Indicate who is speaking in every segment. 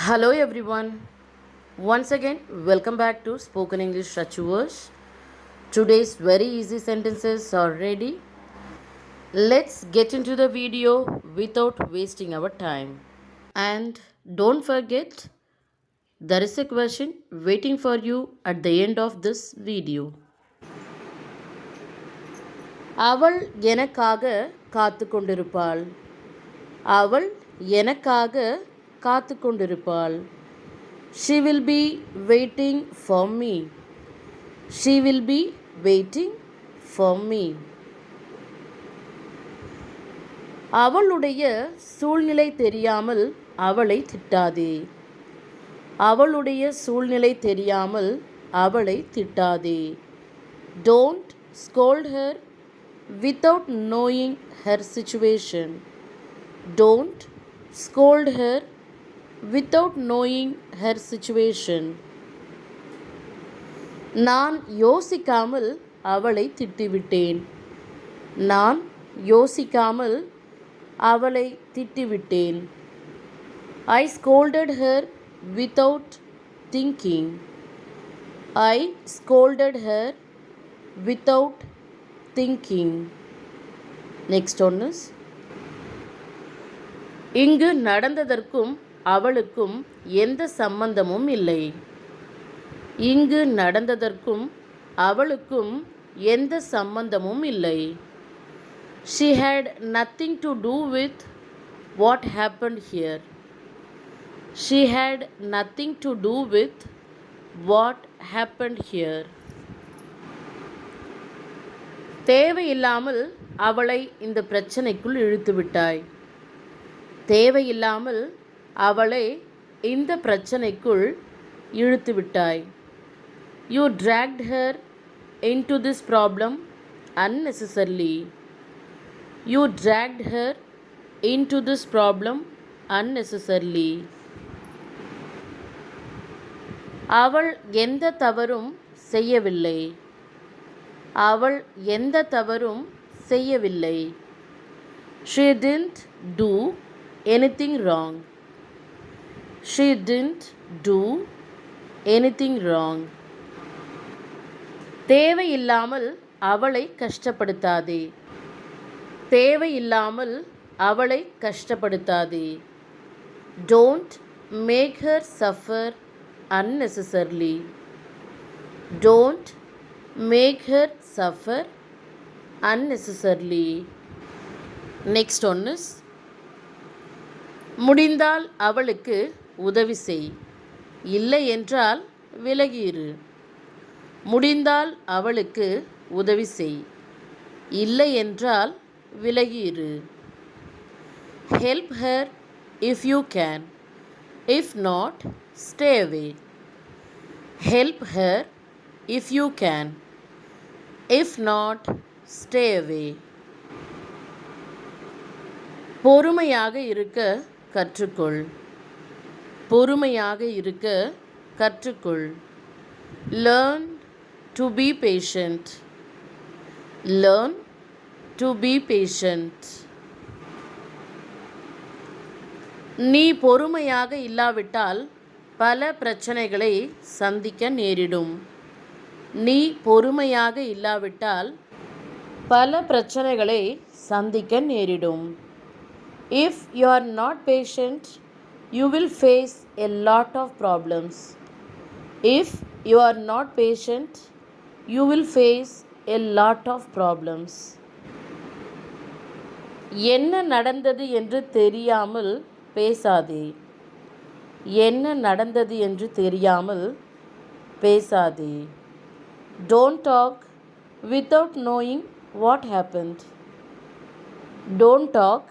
Speaker 1: Hello everyone. Once again, welcome back to Spoken English Achievers. Today's very easy sentences are ready. Let's get into the video without wasting our time. And don't forget, there is a question waiting for you at the end of this video. அவள் எனக்காக காத்து கொண்டிருப்பாள். அவள் எனக்காக காத்து கொண்டிருப்பாள். She will be waiting for me. She will be waiting for me. அவளுடைய சூழ்நிலை தெரியாமல் அவளை திட்டாதே. அவளுடைய சூழ்நிலை தெரியாமல் அவளை திட்டாதே. Don't scold her without knowing her situation. Don't scold her without knowing her situation. நான் யோசிக்காமல் அவளை திட்டிவிட்டேன். நான் யோசிக்காமல் அவளை திட்டிவிட்டேன். I scolded her without thinking. I scolded her without thinking. Next one is, இங்கு நடந்ததற்கும் அவளுக்கும் எந்த சம்பந்தமும் இல்லை. இங்கு நடந்ததற்கும் அவளுக்கும் எந்த சம்பந்தமும் இல்லை. She had nothing to do with what happened here. She had nothing to do with what happened here. தேவையில்லாமல் அவளை இந்த பிரச்சனைக்குள் இழுத்துவிட்டாய். தேவையில்லாமல் அவளை இந்த பிரச்சனைக்குள் இழுத்துவிட்டாய். You dragged her into this problem unnecessarily. You dragged her into this problem unnecessarily. அவள் எந்த தவறும் செய்யவில்லை. அவள் எந்த தவறும் செய்யவில்லை. She didn't do anything wrong. She didn't do anything wrong. தேவையில்லாமல் அவளை கஷ்டப்படுத்தாதே. தேவையில்லாமல் அவளை கஷ்டப்படுத்தாதே. Don't make her suffer unnecessarily. Don't make her suffer unnecessarily. Next one is, முடிந்தால் அவளுக்கு உதவி செய். இல்லை என்றால் விலகியிரு. முடிந்தால் அவளுக்கு உதவி செய். இல்லை என்றால் விலகியிரு. Help her if you can. If not, stay away. Help her if you can. If not, stay away. பொறுமையாக இருக்க கற்றுக்கொள். பொறுமையாக இருக்க கற்றுக்கொள். Learn to be patient. Learn to be patient. நீ பொறுமையாக இல்லாவிட்டால் பல பிரச்சனைகளை சந்திக்க நேரிடும். நீ பொறுமையாக இல்லாவிட்டால் பல பிரச்சனைகளை சந்திக்க நேரிடும். If you are not patient, you will face a lot of problems. If you are not patient, you will face a lot of problems. என்ன நடந்தது என்று தெரியாமல் பேசாதே. என்ன நடந்தது என்று தெரியாமல் பேசாதே. Don't talk without knowing what happened. Don't talk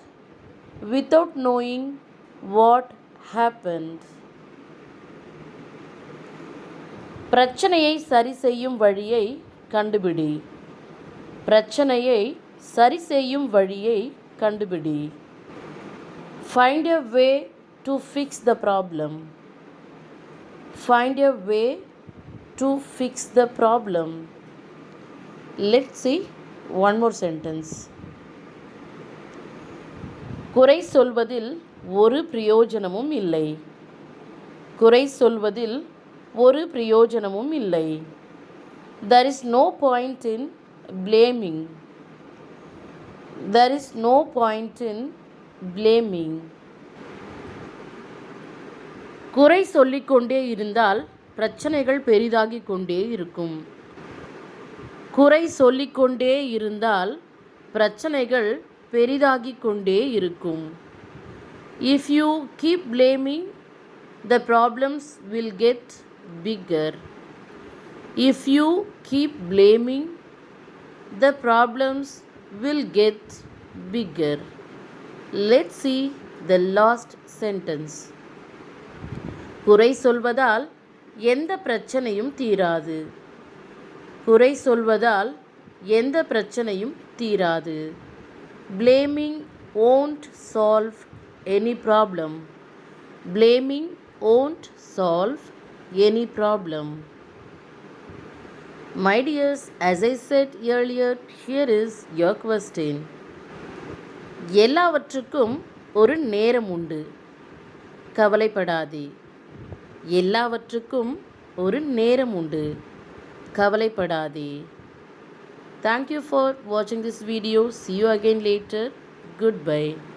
Speaker 1: without knowing what happened. பிரச்சனையை சரி செய்யும் வழியை கண்டுபிடி. பிரச்சனையை சரி செய்யும் வழியை கண்டுபிடி. Find a way to fix the problem. Find a way to fix the problem. Let's see one more sentence. குறை சொல்வதில் ஒரு பிரயோஜனமும் இல்லை. குறை சொல்வதில் ஒரு பிரயோஜனமும் இல்லை. There is no point in blaming. There is no point in blaming. குறை சொல்லிக்கொண்டே இருந்தால் பிரச்சனைகள் பெரிதாகிக் கொண்டே இருக்கும். குறை சொல்லிக்கொண்டே இருந்தால் பிரச்சனைகள் பெரிதாகிக் கொண்டே இருக்கும். If you keep blaming, the problems will get bigger. If you keep blaming, the problems will get bigger. Let's see the last sentence. குறை சொல்வதால் எந்த பிரச்சனையும் தீராது. குறை சொல்வதால் எந்த பிரச்சனையும் தீராது. Blaming won't solve any problem. Blaming won't solve any problem. My dears, as I said earlier, here is your question. எல்லாவற்றுக்கும் ஒரு நேரம் உண்டு. கவலைப்படாதே. எல்லாவற்றுக்கும் ஒரு நேரம் உண்டு. கவலைப்படாதே. Thank you for watching this video. See you again later. Goodbye.